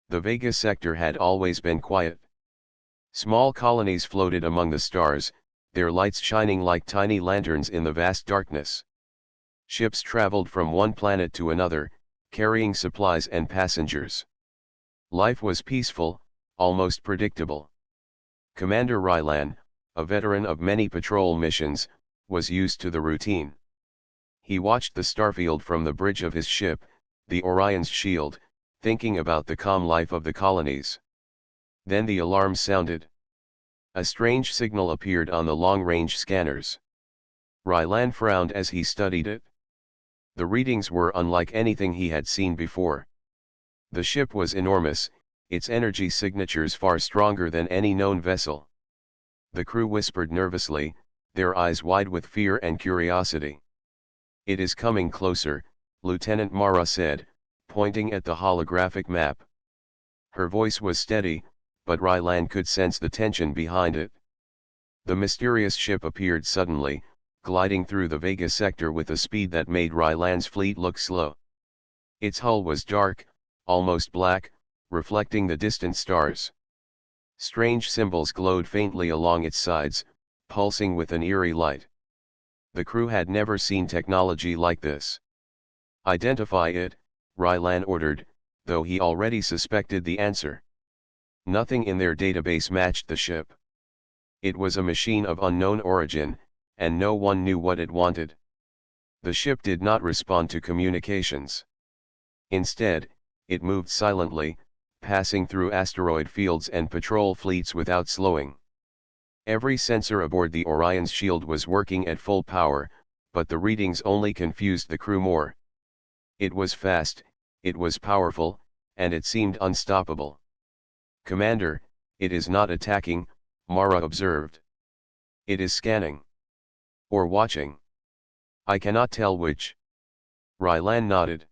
The Vega sector had always been quiet. Small colonies floated among the stars, their lights shining like tiny lanterns in the vast darkness. Ships traveled from one planet to another, carrying supplies and passengers. Life was peaceful, almost predictable. Commander Rylan, a veteran of many patrol missions, was used to the routine. He watched the starfield from the bridge of his ship, the Orion's shield, thinking about the calm life of the colonies. Then the alarm sounded. A strange signal appeared on the long-range scanners. Rylan frowned as he studied it. The readings were unlike anything he had seen before. The ship was enormous, its energy signatures far stronger than any known vessel. The crew whispered nervously, their eyes wide with fear and curiosity. "It is coming closer," Lieutenant Mara said, pointing at the holographic map. Her voice was steady, but Rylan could sense the tension behind it. The mysterious ship appeared suddenly, gliding through the Vega sector with a speed that made Rylan's fleet look slow. Its hull was dark, almost black, reflecting the distant stars. Strange symbols glowed faintly along its sides, pulsing with an eerie light. The crew had never seen technology like this. "Identify it," Rylan ordered, though he already suspected the answer. Nothing in their database matched the ship. It was a machine of unknown origin, and no one knew what it wanted. The ship did not respond to communications. Instead, it moved silently, passing through asteroid fields and patrol fleets without slowing. Every sensor aboard the Orion's shield was working at full power, but the readings only confused the crew more. It was fast, it was powerful, and it seemed unstoppable. "Commander, it is not attacking," Mara observed. "It is scanning. Or watching. I cannot tell which." Rylan nodded.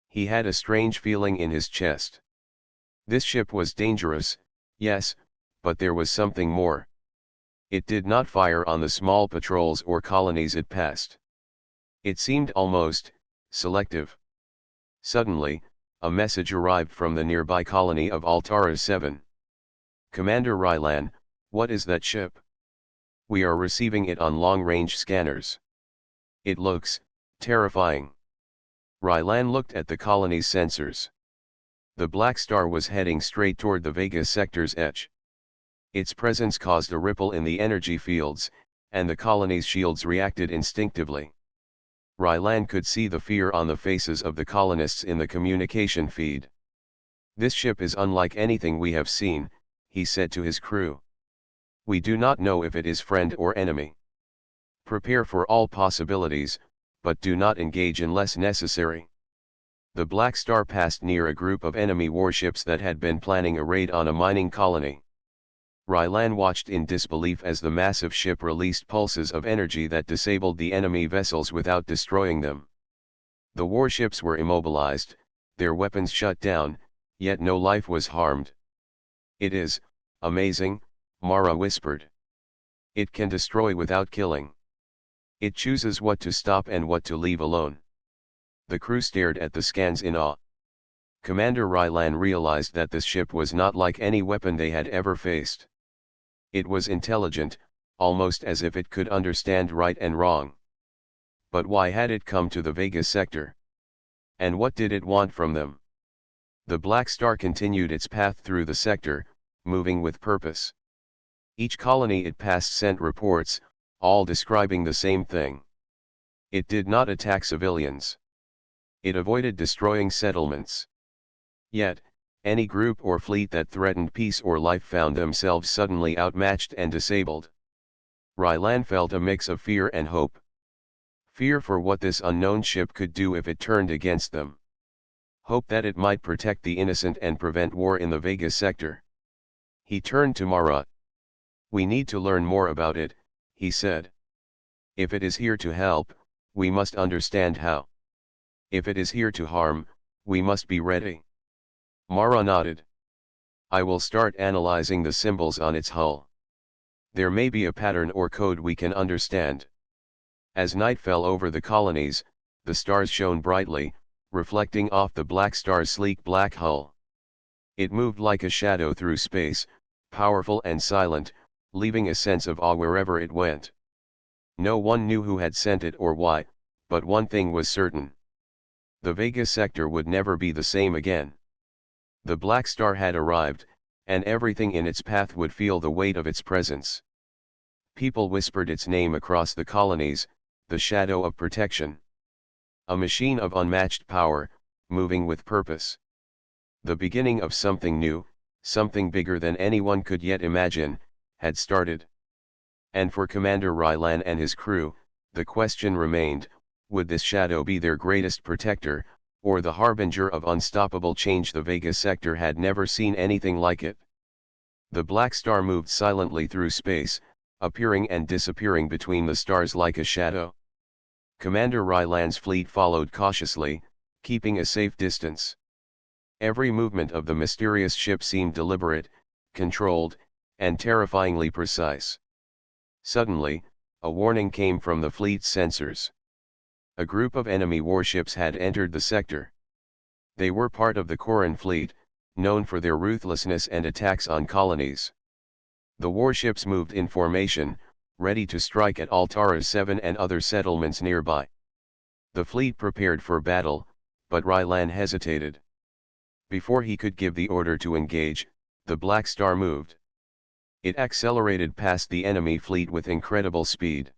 He had a strange feeling in his chest. This ship was dangerous, yes, but there was something more. It did not fire on the small patrols or colonies it passed. It seemed almost selective. Suddenly, a message arrived from the nearby colony of Altara 7. "Commander Rylan, what is that ship? We are receiving it on long-range scanners. It looks terrifying." Rylan looked at the colony's sensors. The Blackstar was heading straight toward the Vega sector's edge. Its presence caused a ripple in the energy fields, and the colony's shields reacted instinctively. Rylan could see the fear on the faces of the colonists in the communication feed. "This ship is unlike anything we have seen," he said to his crew. "We do not know if it is friend or enemy. Prepare for all possibilities, but do not engage unless necessary." The Black Star passed near a group of enemy warships that had been planning a raid on a mining colony. Rylan watched in disbelief as the massive ship released pulses of energy that disabled the enemy vessels without destroying them. The warships were immobilized, their weapons shut down, yet no life was harmed. "It is amazing," Mara whispered. "It can destroy without killing. It chooses what to stop and what to leave alone." The crew stared at the scans in awe. Commander Rylan realized that this ship was not like any weapon they had ever faced. It was intelligent, almost as if it could understand right and wrong. But why had it come to the Vega sector? And what did it want from them? The Black Star continued its path through the sector, moving with purpose. Each colony it passed sent reports, all describing the same thing. It did not attack civilians. It avoided destroying settlements. Yet, any group or fleet that threatened peace or life found themselves suddenly outmatched and disabled. Rylan felt a mix of fear and hope. Fear for what this unknown ship could do if it turned against them. Hope that it might protect the innocent and prevent war in the Vega sector. He turned to Mara. "We need to learn more about it," he said. "If it is here to help, we must understand how. If it is here to harm, we must be ready." Mara nodded. "I will start analyzing the symbols on its hull. There may be a pattern or code we can understand." As night fell over the colonies, the stars shone brightly, reflecting off the Black Star's sleek black hull. It moved like a shadow through space, powerful and silent, leaving a sense of awe wherever it went. No one knew who had sent it or why, but one thing was certain. The Vega sector would never be the same again. The Black Star had arrived, and everything in its path would feel the weight of its presence. People whispered its name across the colonies, the shadow of protection. A machine of unmatched power, moving with purpose. The beginning of something new, something bigger than anyone could yet imagine, had started. And for Commander Rylan and his crew, the question remained, would this shadow be their greatest protector, or the harbinger of unstoppable change? The Vega sector had never seen anything like it. The Black Star moved silently through space, appearing and disappearing between the stars like a shadow. Commander Rylan's fleet followed cautiously, keeping a safe distance. Every movement of the mysterious ship seemed deliberate, controlled, and terrifyingly precise. Suddenly, a warning came from the fleet's sensors. A group of enemy warships had entered the sector. They were part of the Koran fleet, known for their ruthlessness and attacks on colonies. The warships moved in formation, ready to strike at Altara 7 and other settlements nearby. The fleet prepared for battle, but Rylan hesitated. Before he could give the order to engage, the Black Star moved. It accelerated past the enemy fleet with incredible speed.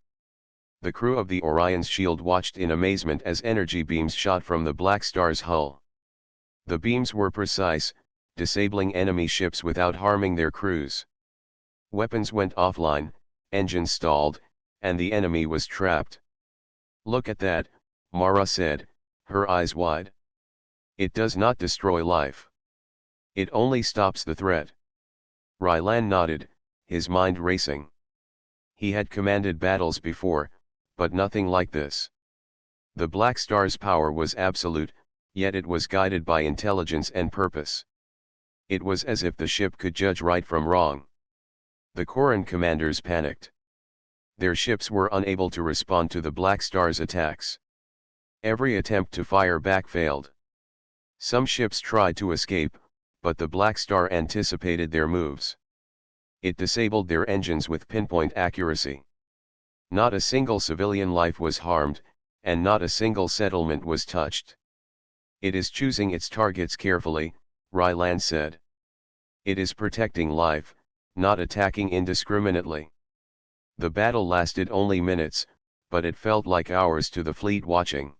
The crew of the Orion's shield watched in amazement as energy beams shot from the Black Star's hull. The beams were precise, disabling enemy ships without harming their crews. Weapons went offline, engines stalled, and the enemy was trapped. "Look at that," Mara said, her eyes wide. "It does not destroy life. It only stops the threat." Rylan nodded, his mind racing. He had commanded battles before, but nothing like this. The Black Star's power was absolute, yet it was guided by intelligence and purpose. It was as if the ship could judge right from wrong. The Koran commanders panicked. Their ships were unable to respond to the Black Star's attacks. Every attempt to fire back failed. Some ships tried to escape, but the Black Star anticipated their moves. It disabled their engines with pinpoint accuracy. Not a single civilian life was harmed, and not a single settlement was touched. "It is choosing its targets carefully," Rylan said. "It is protecting life, not attacking indiscriminately." The battle lasted only minutes, but it felt like hours to the fleet watching.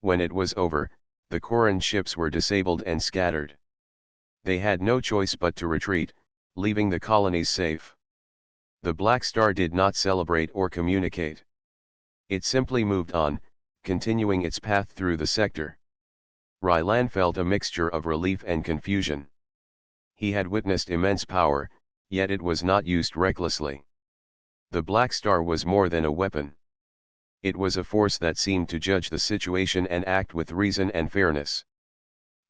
When it was over, the Koran ships were disabled and scattered. They had no choice but to retreat, leaving the colonies safe. The Black Star did not celebrate or communicate. It simply moved on, continuing its path through the sector. Rylan felt a mixture of relief and confusion. He had witnessed immense power, yet it was not used recklessly. The Black Star was more than a weapon. It was a force that seemed to judge the situation and act with reason and fairness.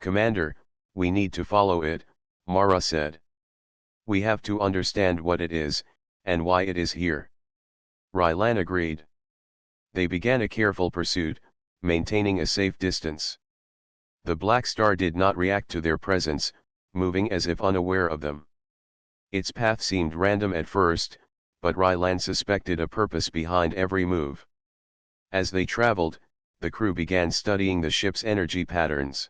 "Commander, we need to follow it," Mara said. "We have to understand what it is, and why it is here." Rylan agreed. They began a careful pursuit, maintaining a safe distance. The Black Star did not react to their presence, moving as if unaware of them. Its path seemed random at first, but Rylan suspected a purpose behind every move. As they traveled, the crew began studying the ship's energy patterns.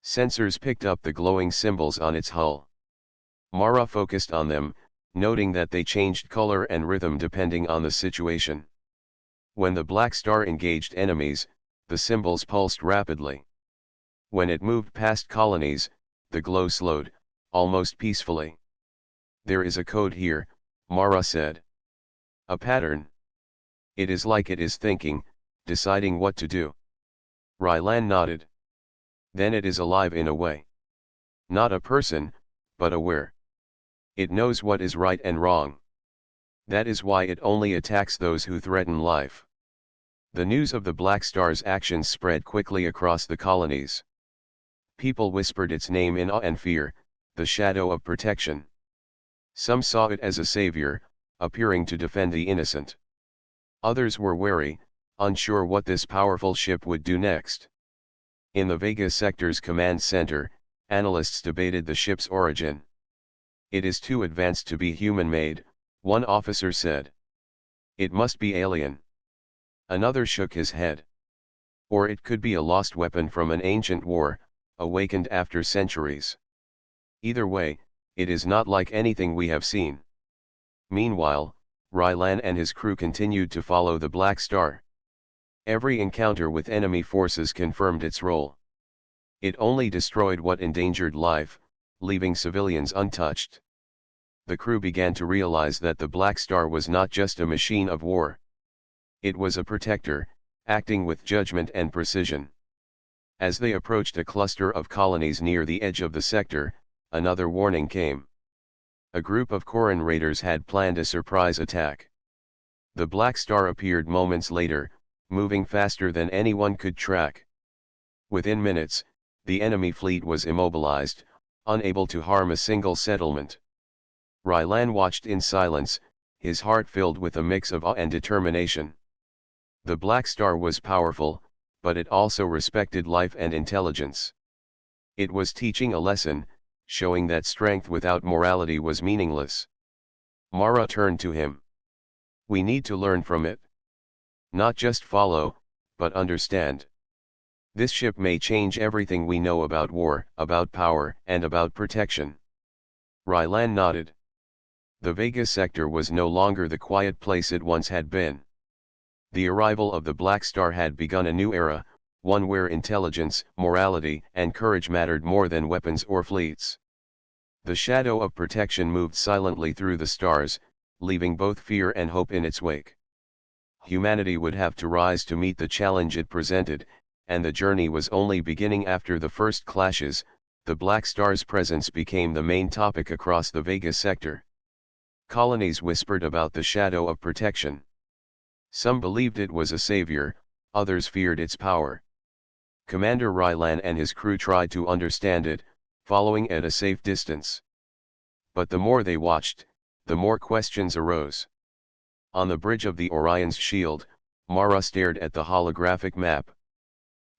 Sensors picked up the glowing symbols on its hull. Mara focused on them, noting that they changed color and rhythm depending on the situation. When the Black Star engaged enemies, the symbols pulsed rapidly. When it moved past colonies, the glow slowed, almost peacefully. "There is a code here," Mara said. "A pattern. It is like it is thinking, deciding what to do." Rylan nodded. "Then it is alive in a way. Not a person, but aware. It knows what is right and wrong. That is why it only attacks those who threaten life." The news of the Black Star's actions spread quickly across the colonies. People whispered its name in awe and fear, the shadow of protection. Some saw it as a savior, appearing to defend the innocent. Others were wary, unsure what this powerful ship would do next. In the Vega sector's command center, Analysts debated the ship's origin. "It is too advanced to be human-made," one officer said. "It must be alien." Another shook his head. "Or it could be a lost weapon from an ancient war, awakened after centuries. Either way, it is not like anything we have seen." Meanwhile, Rylan and his crew continued to follow the Black Star. Every encounter with enemy forces confirmed its role. It only destroyed what endangered life, leaving civilians untouched. The crew began to realize that the Black Star was not just a machine of war. It was a protector, acting with judgment and precision. As they approached a cluster of colonies near the edge of the sector, another warning came. A group of Koran raiders had planned a surprise attack. The Black Star appeared moments later, moving faster than anyone could track. Within minutes, the enemy fleet was immobilized, unable to harm a single settlement. Rylan watched in silence, his heart filled with a mix of awe and determination. The Black Star was powerful, but it also respected life and intelligence. It was teaching a lesson, showing that strength without morality was meaningless. Mara turned to him. "We need to learn from it. Not just follow, but understand. This ship may change everything we know about war, about power, and about protection." Rylan nodded. The Vega sector was no longer the quiet place it once had been. The arrival of the Black Star had begun a new era, one where intelligence, morality, and courage mattered more than weapons or fleets. The shadow of protection moved silently through the stars, leaving both fear and hope in its wake. Humanity would have to rise to meet the challenge it presented, and the journey was only beginning after the first clashes. The Black Star's presence became the main topic across the Vega sector. Colonies whispered about the shadow of protection. Some believed it was a savior, others feared its power. Commander Rylan and his crew tried to understand it, following at a safe distance. But the more they watched, the more questions arose. On the bridge of the Orion's shield, Mara stared at the holographic map.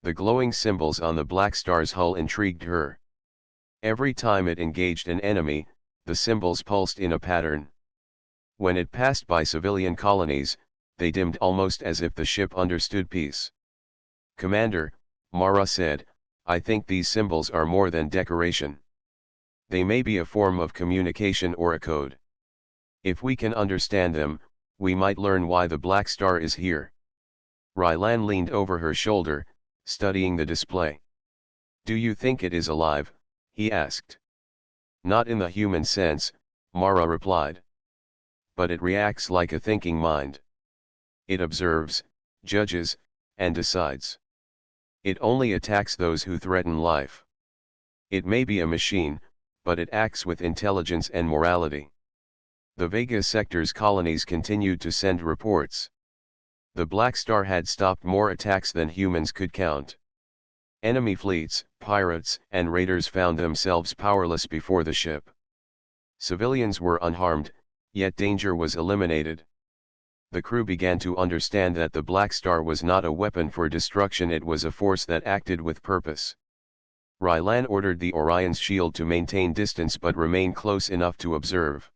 The glowing symbols on the Black Star's hull intrigued her. Every time it engaged an enemy, the symbols pulsed in a pattern. When it passed by civilian colonies, they dimmed almost as if the ship understood peace. "Commander," Mara said, "I think these symbols are more than decoration. They may be a form of communication or a code. If we can understand them, we might learn why the Black Star is here." Rylan leaned over her shoulder, studying the display. "Do you think it is alive?" he asked. "Not in the human sense," Mara replied. "But it reacts like a thinking mind. It observes, judges, and decides. It only attacks those who threaten life. It may be a machine, but it acts with intelligence and morality." The Vega sector's colonies continued to send reports. The Black Star had stopped more attacks than humans could count. Enemy fleets, pirates, and raiders found themselves powerless before the ship. Civilians were unharmed, yet danger was eliminated. The crew began to understand that the Black Star was not a weapon for destruction, it was a force that acted with purpose. Rylan ordered the Orion's shield to maintain distance but remain close enough to observe.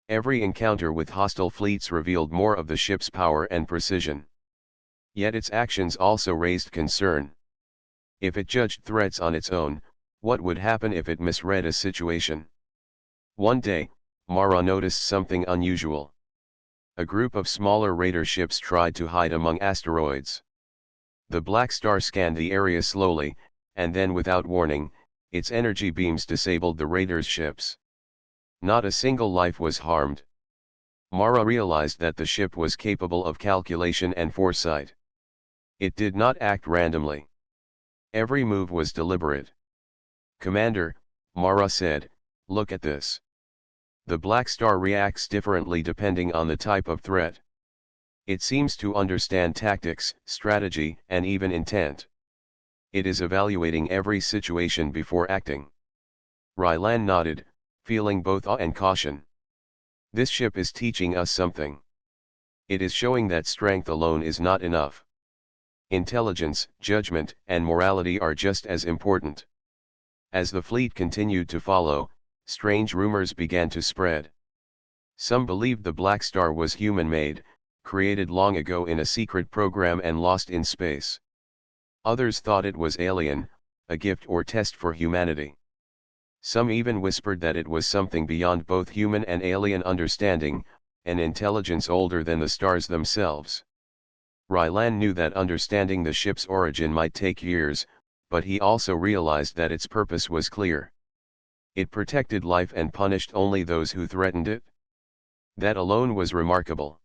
Every encounter with hostile fleets revealed more of the ship's power and precision. Yet its actions also raised concern. If it judged threats on its own, what would happen if it misread a situation? One day, Mara noticed something unusual. A group of smaller raider ships tried to hide among asteroids. The Black Star scanned the area slowly, and then without warning, its energy beams disabled the raiders' ships. Not a single life was harmed. Mara realized that the ship was capable of calculation and foresight. It did not act randomly. Every move was deliberate. "Commander," Mara said, "look at this. The Black Star reacts differently depending on the type of threat. It seems to understand tactics, strategy, and even intent. It is evaluating every situation before acting." Rylan nodded, feeling both awe and caution. "This ship is teaching us something. It is showing that strength alone is not enough. Intelligence, judgment, and morality are just as important. As the fleet continued to follow, strange rumors began to spread. Some believed the Black Star was human-made, created long ago in a secret program and lost in space. Others thought it was alien, a gift or test for humanity. Some even whispered that it was something beyond both human and alien understanding, an intelligence older than the stars themselves. Rylan knew that understanding the ship's origin might take years, but he also realized that its purpose was clear. It protected life and punished only those who threatened it. That alone was remarkable.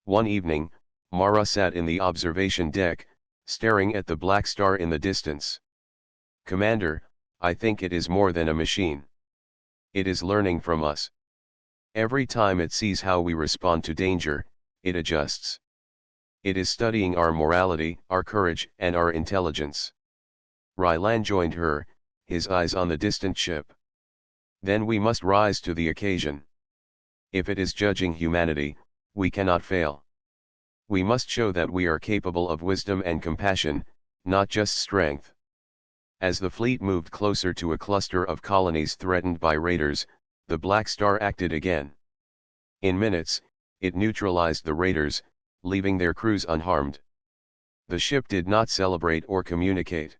One evening, Mara sat in the observation deck, staring at the Black Star in the distance. "Commander, I think it is more than a machine. It is learning from us. Every time it sees how we respond to danger, it adjusts. It is studying our morality, our courage, and our intelligence." Rylan joined her, his eyes on the distant ship. "Then we must rise to the occasion. If it is judging humanity, we cannot fail. We must show that we are capable of wisdom and compassion, not just strength." As the fleet moved closer to a cluster of colonies threatened by raiders, the Black Star acted again. In minutes, it neutralized the raiders, leaving their crews unharmed. The ship did not celebrate or communicate.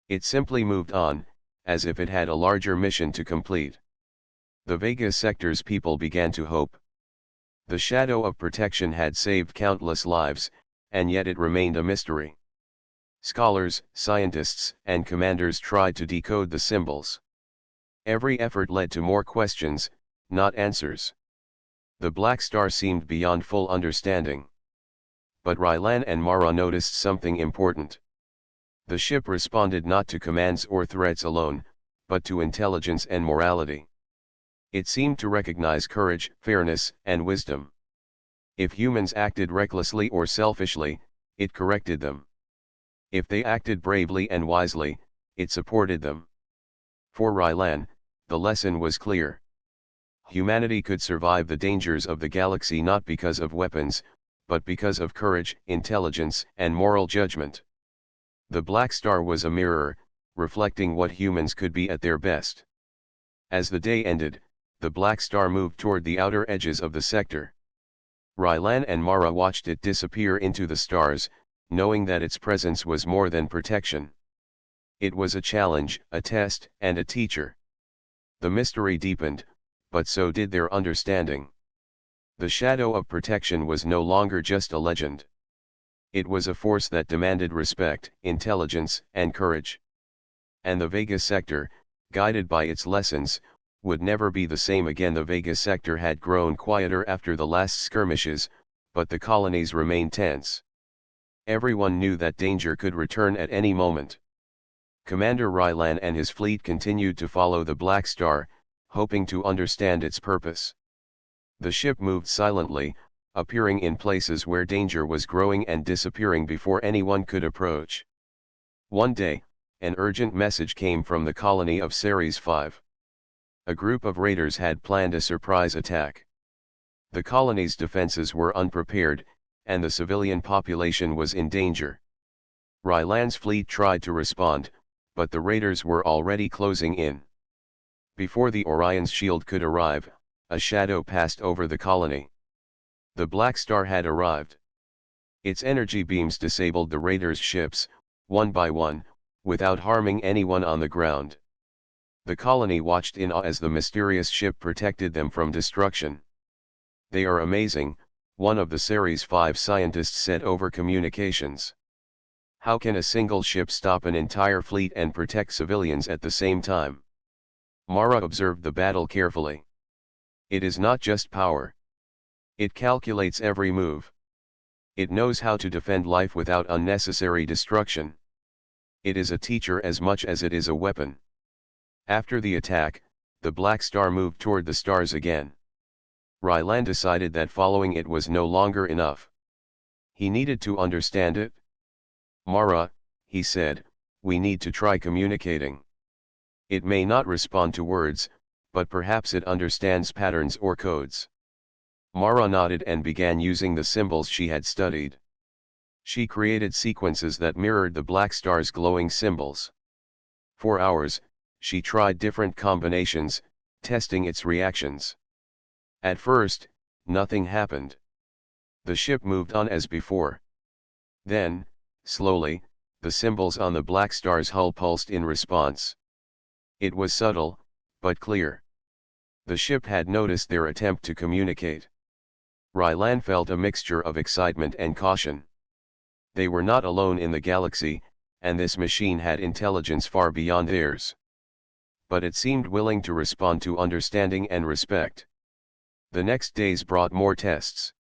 It simply moved on, as if it had a larger mission to complete. The Vega sector's people began to hope. The shadow of protection had saved countless lives, and yet it remained a mystery. Scholars, scientists, and commanders tried to decode the symbols. Every effort led to more questions, not answers. The Black Star seemed beyond full understanding. But Rylan and Mara noticed something important. The ship responded not to commands or threats alone, but to intelligence and morality. It seemed to recognize courage, fairness, and wisdom. If humans acted recklessly or selfishly, it corrected them. If they acted bravely and wisely, it supported them. For Rylan, the lesson was clear. Humanity could survive the dangers of the galaxy not because of weapons, but because of courage, intelligence, and moral judgment. The Black Star was a mirror, reflecting what humans could be at their best. As the day ended, the Black Star moved toward the outer edges of the sector. Rylan and Mara watched it disappear into the stars, knowing that its presence was more than protection. It was a challenge, a test, and a teacher. The mystery deepened, but so did their understanding. The shadow of protection was no longer just a legend. It was a force that demanded respect, intelligence, and courage. And the Vega sector, guided by its lessons, would never be the same again. The Vega sector had grown quieter after the last skirmishes, but the colonies remained tense. Everyone knew that danger could return at any moment. Commander Rylan and his fleet continued to follow the Black Star, hoping to understand its purpose. The ship moved silently, appearing in places where danger was growing and disappearing before anyone could approach. One day, an urgent message came from the colony of Ceres 5. A group of raiders had planned a surprise attack. The colony's defenses were unprepared, and the civilian population was in danger. Rylan's fleet tried to respond, but the raiders were already closing in. Before the Orion's shield could arrive, a shadow passed over the colony. The Black Star had arrived. Its energy beams disabled the raiders' ships, one by one, without harming anyone on the ground. The colony watched in awe as the mysterious ship protected them from destruction. "They are amazing," one of the Ceres 5 scientists said over communications. "How can a single ship stop an entire fleet and protect civilians at the same time?" Mara observed the battle carefully. "It is not just power. It calculates every move. It knows how to defend life without unnecessary destruction. It is a teacher as much as it is a weapon." After the attack, the Black Star moved toward the stars again. Rylan decided that following it was no longer enough. He needed to understand it. "Mara," he said, "we need to try communicating. It may not respond to words, but perhaps it understands patterns or codes." Mara nodded and began using the symbols she had studied. She created sequences that mirrored the Black Star's glowing symbols. For hours, She tried different combinations, testing its reactions. At first, nothing happened. The ship moved on as before. Then, slowly, the symbols on the Black Star's hull pulsed in response. It was subtle, but clear. The ship had noticed their attempt to communicate. Rylan felt a mixture of excitement and caution. They were not alone in the galaxy, and this machine had intelligence far beyond theirs. But it seemed willing to respond to understanding and respect. The next days brought more tests.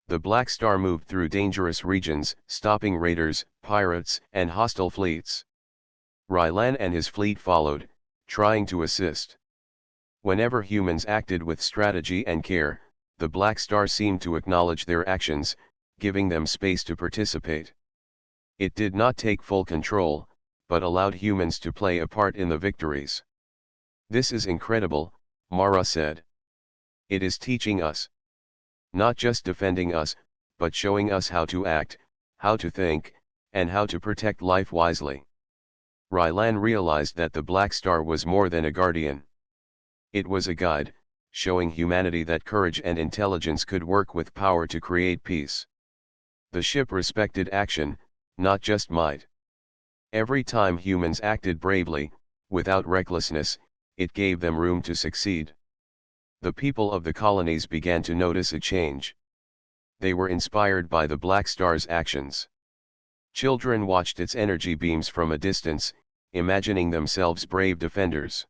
The Black Star moved through dangerous regions, stopping raiders, pirates, and hostile fleets. Rylan and his fleet followed, trying to assist. Whenever humans acted with strategy and care, the Black Star seemed to acknowledge their actions, giving them space to participate. It did not take full control, but allowed humans to play a part in the victories. "This is incredible," Mara said. "It is teaching us. Not just defending us, but showing us how to act, how to think, and how to protect life wisely." Rylan realized that the Black Star was more than a guardian. It was a guide, showing humanity that courage and intelligence could work with power to create peace. The ship respected action, not just might. Every time humans acted bravely, without recklessness, it gave them room to succeed. The people of the colonies began to notice a change. They were inspired by the Black Star's actions. Children watched its energy beams from a distance, imagining themselves brave defenders.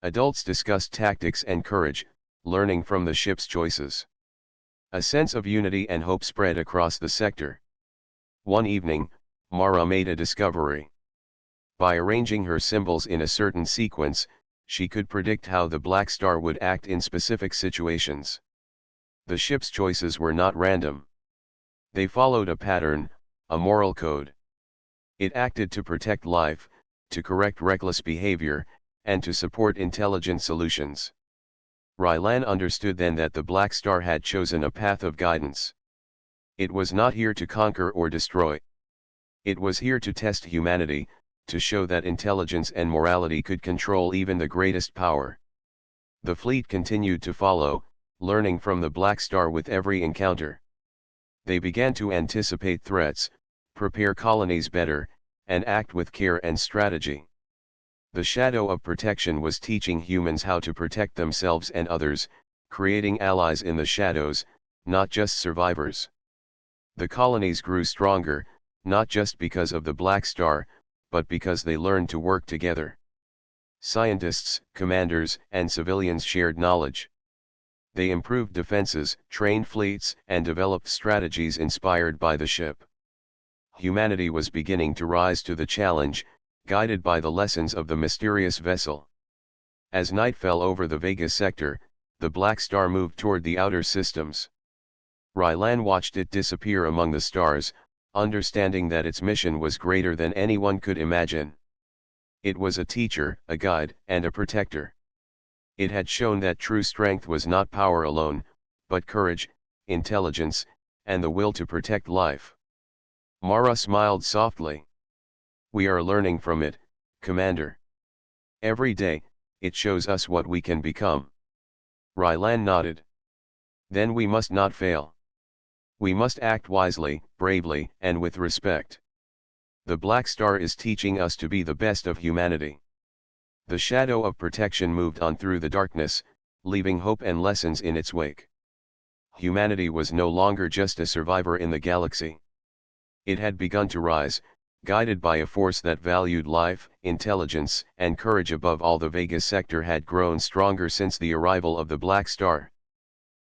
Adults discussed tactics and courage, learning from the ship's choices. A sense of unity and hope spread across the sector. One evening, Mara made a discovery. By arranging her symbols in a certain sequence, she could predict how the Black Star would act in specific situations. The ship's choices were not random. They followed a pattern, a moral code. It acted to protect life, to correct reckless behavior, and to support intelligent solutions. Rylan understood then that the Black Star had chosen a path of guidance. It was not here to conquer or destroy. It was here to test humanity, to show that intelligence and morality could control even the greatest power. The fleet continued to follow, learning from the Black Star with every encounter. They began to anticipate threats, prepare colonies better, and act with care and strategy. The shadow of protection was teaching humans how to protect themselves and others, creating allies in the shadows, not just survivors. The colonies grew stronger, not just because of the Black Star, but because they learned to work together. Scientists, commanders, and civilians shared knowledge. They improved defenses, trained fleets, and developed strategies inspired by the ship. Humanity was beginning to rise to the challenge, guided by the lessons of the mysterious vessel. As night fell over the Vega sector, the Black Star moved toward the outer systems. Rylan watched it disappear among the stars, understanding that its mission was greater than anyone could imagine. It was a teacher, a guide, and a protector. It had shown that true strength was not power alone, but courage, intelligence, and the will to protect life. Mara smiled softly. "We are learning from it, Commander. Every day, it shows us what we can become." Rylan nodded. "Then we must not fail. We must act wisely, bravely, and with respect. The Black Star is teaching us to be the best of humanity." The shadow of protection moved on through the darkness, leaving hope and lessons in its wake. Humanity was no longer just a survivor in the galaxy. It had begun to rise, guided by a force that valued life, intelligence, and courage above all. The Vega sector had grown stronger since the arrival of the Black Star.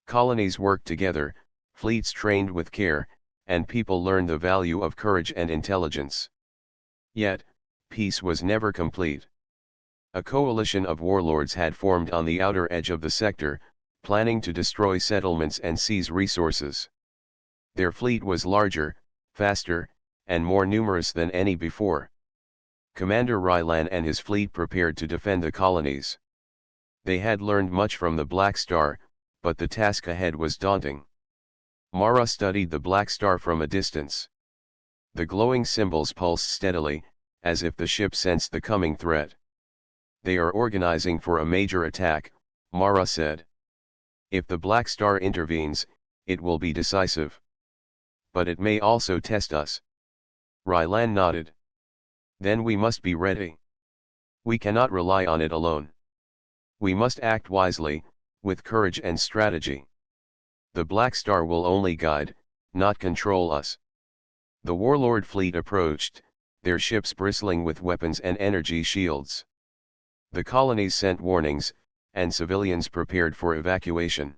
Colonies worked together, fleets trained with care, and people learned the value of courage and intelligence. Yet, peace was never complete. A coalition of warlords had formed on the outer edge of the sector, planning to destroy settlements and seize resources. Their fleet was larger, faster, and more numerous than any before. Commander Rylan and his fleet prepared to defend the colonies. They had learned much from the Black Star, but the task ahead was daunting. Mara studied the Black Star from a distance. The glowing symbols pulsed steadily, as if the ship sensed the coming threat. They are organizing for a major attack, Mara said. If the Black Star intervenes, it will be decisive. But it may also test us. Rylan nodded. Then we must be ready. We cannot rely on it alone. We must act wisely, with courage and strategy. The Black Star will only guide, not control us. The warlord fleet approached, their ships bristling with weapons and energy shields. The colonies sent warnings, and civilians prepared for evacuation.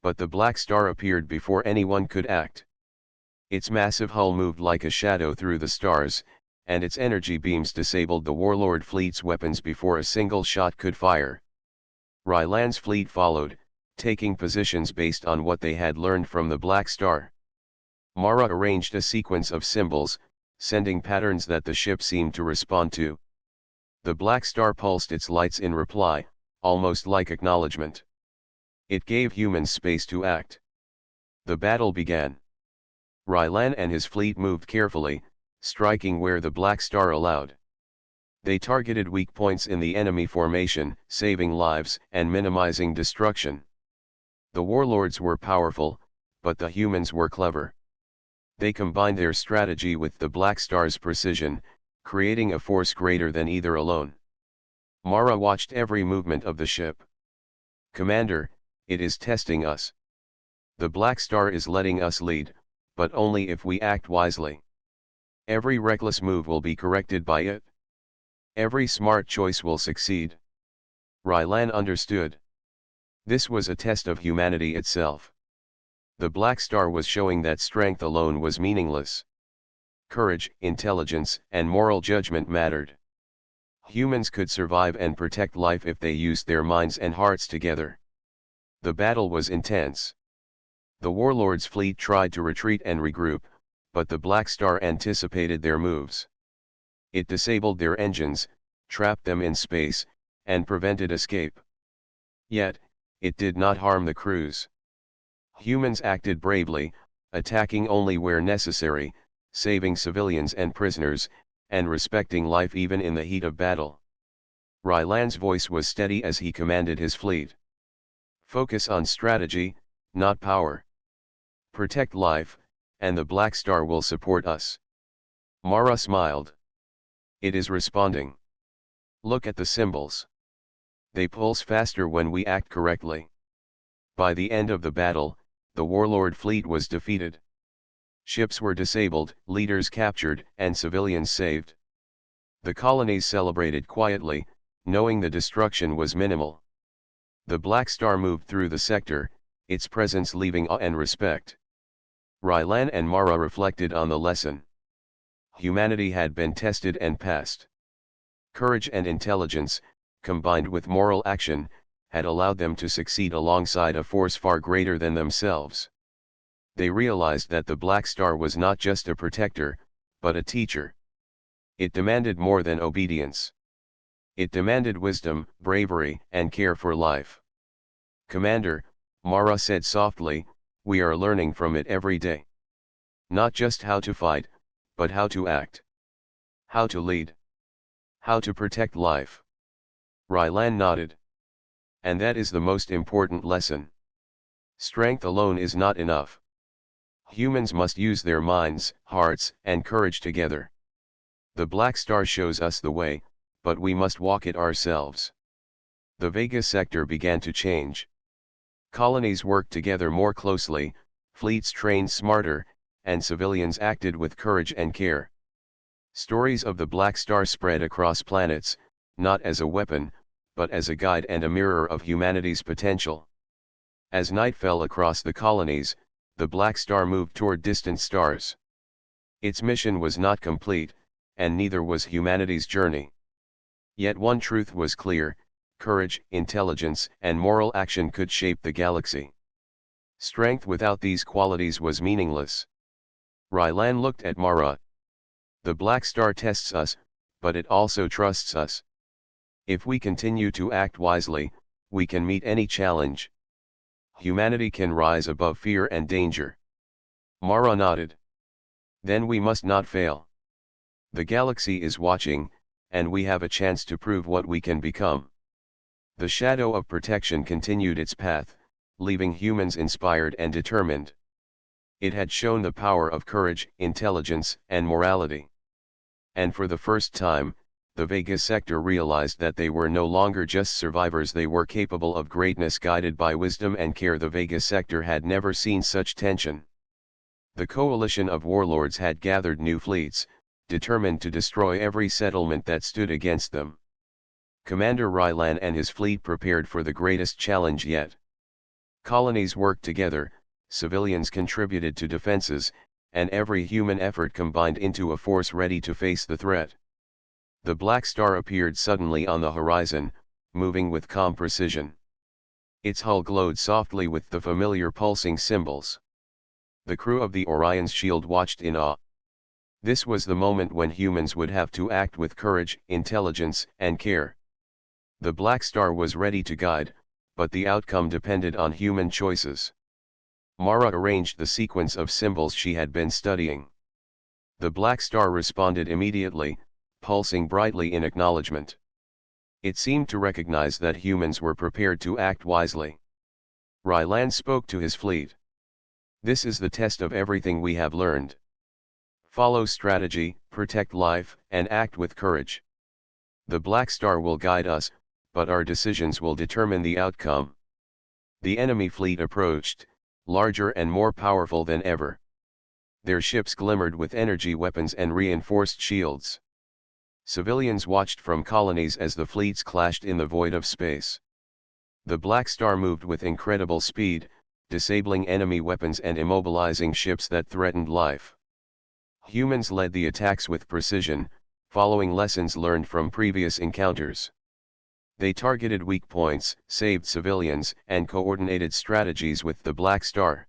But the Black Star appeared before anyone could act. Its massive hull moved like a shadow through the stars, and its energy beams disabled the warlord fleet's weapons before a single shot could fire. Rylan's fleet followed, taking positions based on what they had learned from the Black Star. Mara arranged a sequence of symbols, sending patterns that the ship seemed to respond to. The Black Star pulsed its lights in reply, almost like acknowledgement. It gave humans space to act. The battle began. Rylan and his fleet moved carefully, striking where the Black Star allowed. They targeted weak points in the enemy formation, saving lives and minimizing destruction. The warlords were powerful, but the humans were clever. They combined their strategy with the Black Star's precision, creating a force greater than either alone. Mara watched every movement of the ship. "Commander, it is testing us. The Black Star is letting us lead, but only if we act wisely. Every reckless move will be corrected by it. Every smart choice will succeed." Rylan understood. This was a test of humanity itself. The Black Star was showing that strength alone was meaningless. Courage, intelligence, and moral judgment mattered. Humans could survive and protect life if they used their minds and hearts together. The battle was intense. The warlord's fleet tried to retreat and regroup, but the Black Star anticipated their moves. It disabled their engines, trapped them in space, and prevented escape. Yet, it did not harm the crews. Humans acted bravely, attacking only where necessary, saving civilians and prisoners, and respecting life even in the heat of battle. Rylan's voice was steady as he commanded his fleet. "Focus on strategy, not power. Protect life, and the Black Star will support us." Mara smiled. "It is responding. Look at the symbols. They pulse faster when we act correctly." By the end of the battle, the warlord fleet was defeated. Ships were disabled, leaders captured, and civilians saved. The colonies celebrated quietly, knowing the destruction was minimal. The Black Star moved through the sector, its presence leaving awe and respect. Rylan and Mara reflected on the lesson. Humanity had been tested and passed. Courage and intelligence, combined with moral action, had allowed them to succeed alongside a force far greater than themselves. They realized that the Black Star was not just a protector, but a teacher. It demanded more than obedience. It demanded wisdom, bravery, and care for life. "Commander," Mara said softly, "we are learning from it every day. Not just how to fight, but how to act. How to lead. How to protect life." Rylan nodded. "And that is the most important lesson. Strength alone is not enough. Humans must use their minds, hearts, and courage together. The Black Star shows us the way, but we must walk it ourselves." The Vega sector began to change. Colonies worked together more closely, fleets trained smarter, and civilians acted with courage and care. Stories of the Black Star spread across planets, not as a weapon, but as a guide and a mirror of humanity's potential. As night fell across the colonies, the Black Star moved toward distant stars. Its mission was not complete, and neither was humanity's journey. Yet one truth was clear: courage, intelligence, and moral action could shape the galaxy. Strength without these qualities was meaningless. Rylan looked at Mara. "The Black Star tests us, but it also trusts us. If we continue to act wisely, we can meet any challenge. Humanity can rise above fear and danger." Mara nodded. "Then we must not fail. The galaxy is watching, and we have a chance to prove what we can become. The shadow of protection continued its path, leaving humans inspired and determined. It had shown the power of courage, intelligence, and morality. And for the first time, the Vega sector realized that they were no longer just survivors, they were capable of greatness guided by wisdom and care. The Vega sector had never seen such tension. The coalition of warlords had gathered new fleets, determined to destroy every settlement that stood against them. Commander Rylan and his fleet prepared for the greatest challenge yet. Colonies worked together, civilians contributed to defenses, and every human effort combined into a force ready to face the threat. The Black Star appeared suddenly on the horizon, moving with calm precision. Its hull glowed softly with the familiar pulsing symbols. The crew of the Orion's shield watched in awe. This was the moment when humans would have to act with courage, intelligence, and care. The Black Star was ready to guide, but the outcome depended on human choices. Mara arranged the sequence of symbols she had been studying. The Black Star responded immediately, pulsing brightly in acknowledgement. It seemed to recognize that humans were prepared to act wisely. Rylan spoke to his fleet. This is the test of everything we have learned. Follow strategy, protect life, and act with courage. The Black Star will guide us, but our decisions will determine the outcome. The enemy fleet approached, larger and more powerful than ever. Their ships glimmered with energy weapons and reinforced shields. Civilians watched from colonies as the fleets clashed in the void of space. The Black Star moved with incredible speed, disabling enemy weapons and immobilizing ships that threatened life. Humans led the attacks with precision, following lessons learned from previous encounters. They targeted weak points, saved civilians, and coordinated strategies with the Black Star.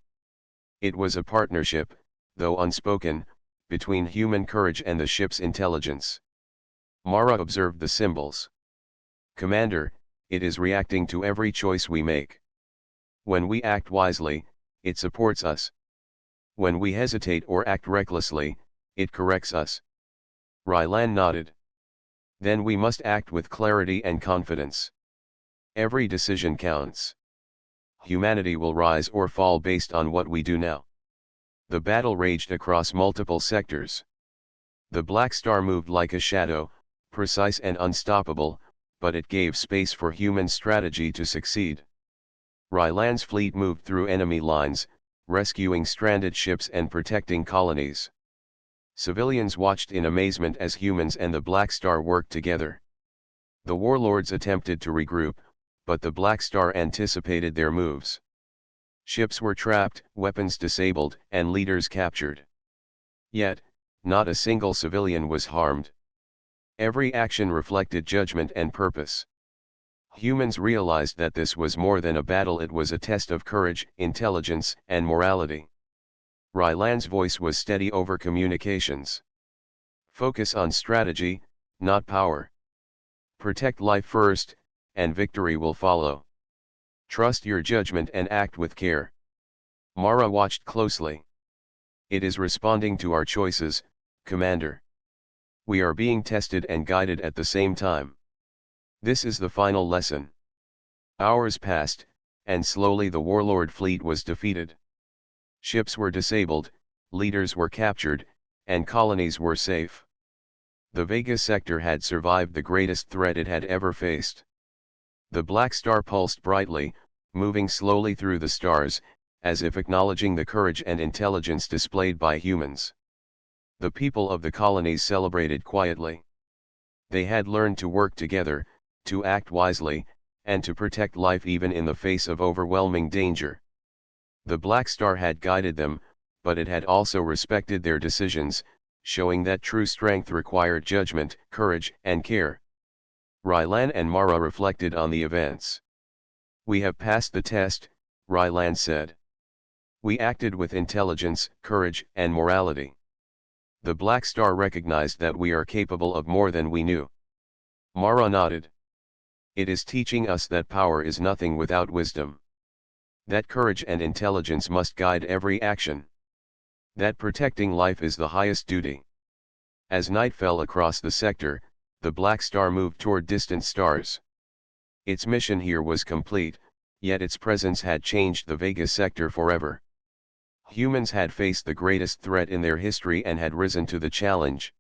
It was a partnership, though unspoken, between human courage and the ship's intelligence. Mara observed the symbols. Commander, it is reacting to every choice we make. When we act wisely, it supports us. When we hesitate or act recklessly, it corrects us. Rylan nodded. Then we must act with clarity and confidence. Every decision counts. Humanity will rise or fall based on what we do now. The battle raged across multiple sectors. The Black Star moved like a shadow, precise and unstoppable, but it gave space for human strategy to succeed. Rylan's fleet moved through enemy lines, rescuing stranded ships and protecting colonies. Civilians watched in amazement as humans and the Black Star worked together. The warlords attempted to regroup, but the Black Star anticipated their moves. Ships were trapped, weapons disabled, and leaders captured. Yet, not a single civilian was harmed. Every action reflected judgment and purpose. Humans realized that this was more than a battle, it was a test of courage, intelligence, and morality. Rylan's voice was steady over communications. Focus on strategy, not power. Protect life first, and victory will follow. Trust your judgment and act with care. Mara watched closely. It is responding to our choices, Commander. We are being tested and guided at the same time. This is the final lesson. Hours passed, and slowly the warlord fleet was defeated. Ships were disabled, leaders were captured, and colonies were safe. The Vega sector had survived the greatest threat it had ever faced. The Black Star pulsed brightly, moving slowly through the stars, as if acknowledging the courage and intelligence displayed by humans. The people of the colonies celebrated quietly. They had learned to work together, to act wisely, and to protect life even in the face of overwhelming danger. The Black Star had guided them, but it had also respected their decisions, showing that true strength required judgment, courage, and care. Rylan and Mara reflected on the events. We have passed the test, Rylan said. We acted with intelligence, courage, and morality. The Black Star recognized that we are capable of more than we knew. Mara nodded. It is teaching us that power is nothing without wisdom. That courage and intelligence must guide every action. That protecting life is the highest duty. As night fell across the sector, the Black Star moved toward distant stars. Its mission here was complete, yet its presence had changed the Vega sector forever. Humans had faced the greatest threat in their history and had risen to the challenge.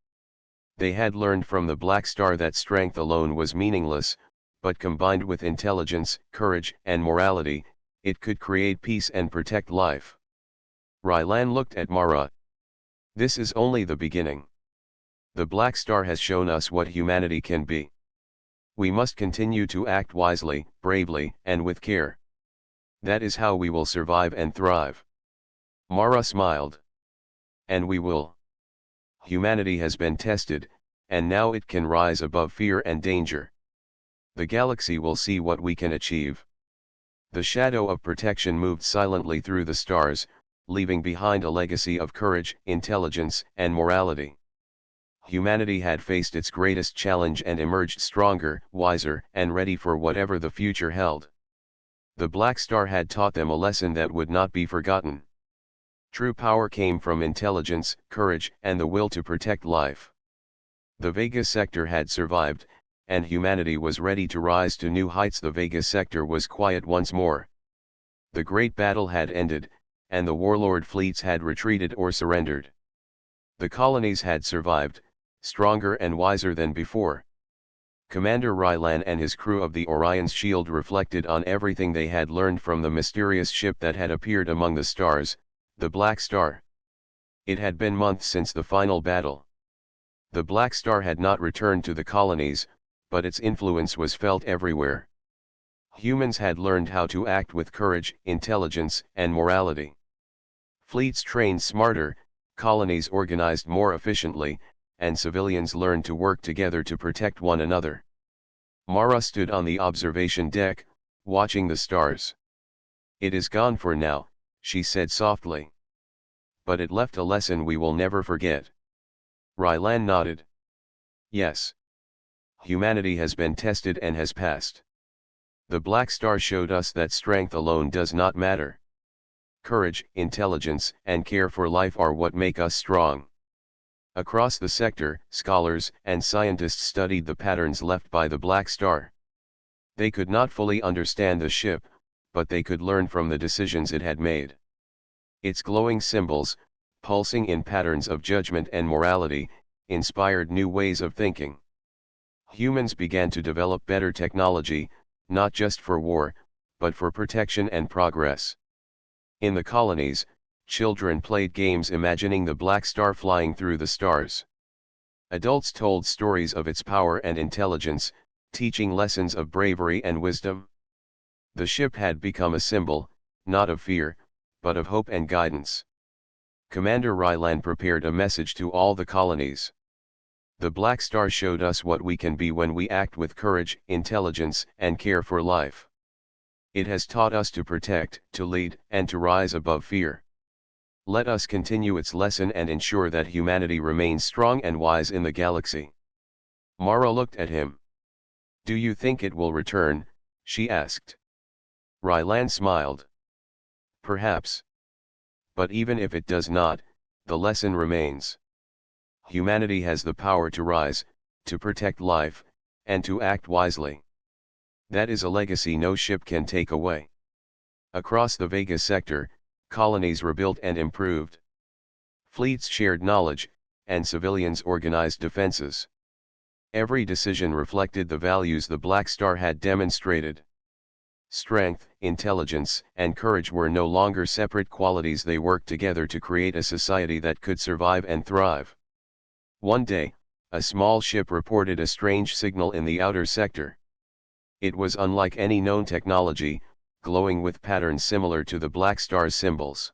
They had learned from the Black Star that strength alone was meaningless, but combined with intelligence, courage, and morality, it could create peace and protect life. Rylan looked at Mara. This is only the beginning. The Black Star has shown us what humanity can be. We must continue to act wisely, bravely, and with care. That is how we will survive and thrive. Mara smiled. And we will. Humanity has been tested, and now it can rise above fear and danger. The galaxy will see what we can achieve. The shadow of protection moved silently through the stars, leaving behind a legacy of courage, intelligence, and morality. Humanity had faced its greatest challenge and emerged stronger, wiser, and ready for whatever the future held. The Black Star had taught them a lesson that would not be forgotten. True power came from intelligence, courage, and the will to protect life. The Vega sector had survived, and humanity was ready to rise to new heights. The Vega sector was quiet once more. The great battle had ended, and the warlord fleets had retreated or surrendered. The colonies had survived, stronger and wiser than before. Commander Rylan and his crew of the Orion's Shield reflected on everything they had learned from the mysterious ship that had appeared among the stars, the Black Star. It had been months since the final battle. The Black Star had not returned to the colonies, but its influence was felt everywhere. Humans had learned how to act with courage, intelligence, and morality. Fleets trained smarter, colonies organized more efficiently, and civilians learned to work together to protect one another. Mara stood on the observation deck, watching the stars. "It is gone for now," she said softly. "But it left a lesson we will never forget." Rylan nodded. "Yes. Humanity has been tested and has passed. The Black Star showed us that strength alone does not matter. Courage, intelligence, and care for life are what make us strong." Across the sector, scholars and scientists studied the patterns left by the Black Star. They could not fully understand the ship, but they could learn from the decisions it had made. Its glowing symbols, pulsing in patterns of judgment and morality, inspired new ways of thinking. Humans began to develop better technology, not just for war, but for protection and progress. In the colonies, children played games imagining the Black Star flying through the stars. Adults told stories of its power and intelligence, teaching lessons of bravery and wisdom. The ship had become a symbol, not of fear, but of hope and guidance. Commander Rylan prepared a message to all the colonies. "The Black Star showed us what we can be when we act with courage, intelligence, and care for life. It has taught us to protect, to lead, and to rise above fear. Let us continue its lesson and ensure that humanity remains strong and wise in the galaxy." Mara looked at him. "Do you think it will return?" she asked. Rylan smiled. "Perhaps. But even if it does not, the lesson remains. Humanity has the power to rise, to protect life, and to act wisely. That is a legacy no ship can take away." Across the Vega sector, colonies rebuilt and improved. Fleets shared knowledge, and civilians organized defenses. Every decision reflected the values the Black Star had demonstrated. Strength, intelligence, and courage were no longer separate qualities. They worked together to create a society that could survive and thrive. One day, a small ship reported a strange signal in the outer sector. It was unlike any known technology, glowing with patterns similar to the Black Star's symbols.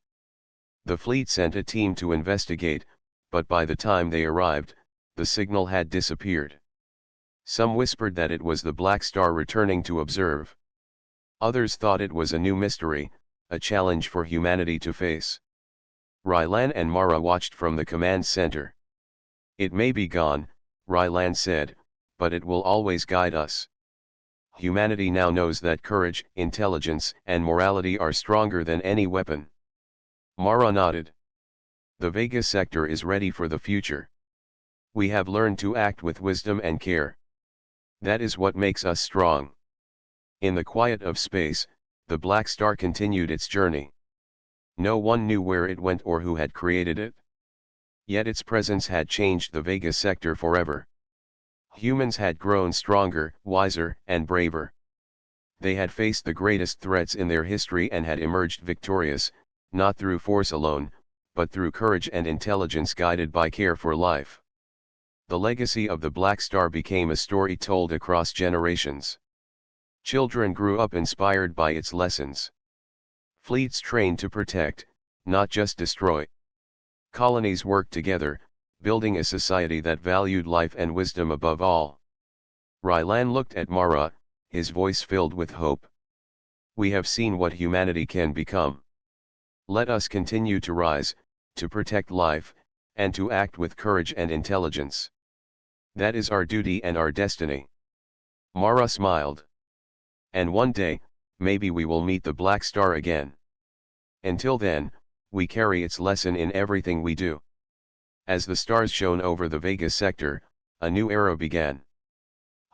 The fleet sent a team to investigate, but by the time they arrived, the signal had disappeared. Some whispered that it was the Black Star returning to observe. Others thought it was a new mystery, a challenge for humanity to face. Rylan and Mara watched from the command center. "It may be gone," Rylan said, "but it will always guide us. Humanity now knows that courage, intelligence, and morality are stronger than any weapon." Mara nodded. "The Vega sector is ready for the future. We have learned to act with wisdom and care. That is what makes us strong. In the quiet of space, the Black Star continued its journey. No one knew where it went or who had created it. Yet its presence had changed the Vega sector forever. Humans had grown stronger, wiser, and braver. They had faced the greatest threats in their history and had emerged victorious, not through force alone, but through courage and intelligence guided by care for life. The legacy of the Black Star became a story told across generations. Children grew up inspired by its lessons. Fleets trained to protect, not just destroy. Colonies worked together, building a society that valued life and wisdom above all. Rylan looked at Mara, his voice filled with hope. We have seen what humanity can become. Let us continue to rise, to protect life, and to act with courage and intelligence. That is our duty and our destiny. Mara smiled. And one day, maybe we will meet the Black Star again. Until then, we carry its lesson in everything we do. As the stars shone over the Vega sector, a new era began.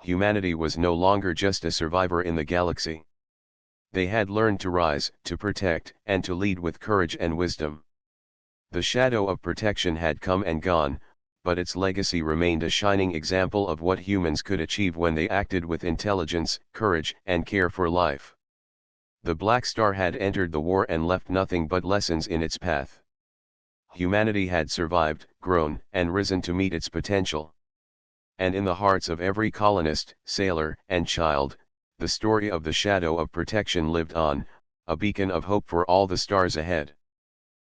Humanity was no longer just a survivor in the galaxy. They had learned to rise, to protect, and to lead with courage and wisdom. The shadow of protection had come and gone, but its legacy remained a shining example of what humans could achieve when they acted with intelligence, courage, and care for life. The Black Star had entered the war and left nothing but lessons in its path. Humanity had survived, grown, and risen to meet its potential. And in the hearts of every colonist, sailor, and child, the story of the shadow of protection lived on, a beacon of hope for all the stars ahead.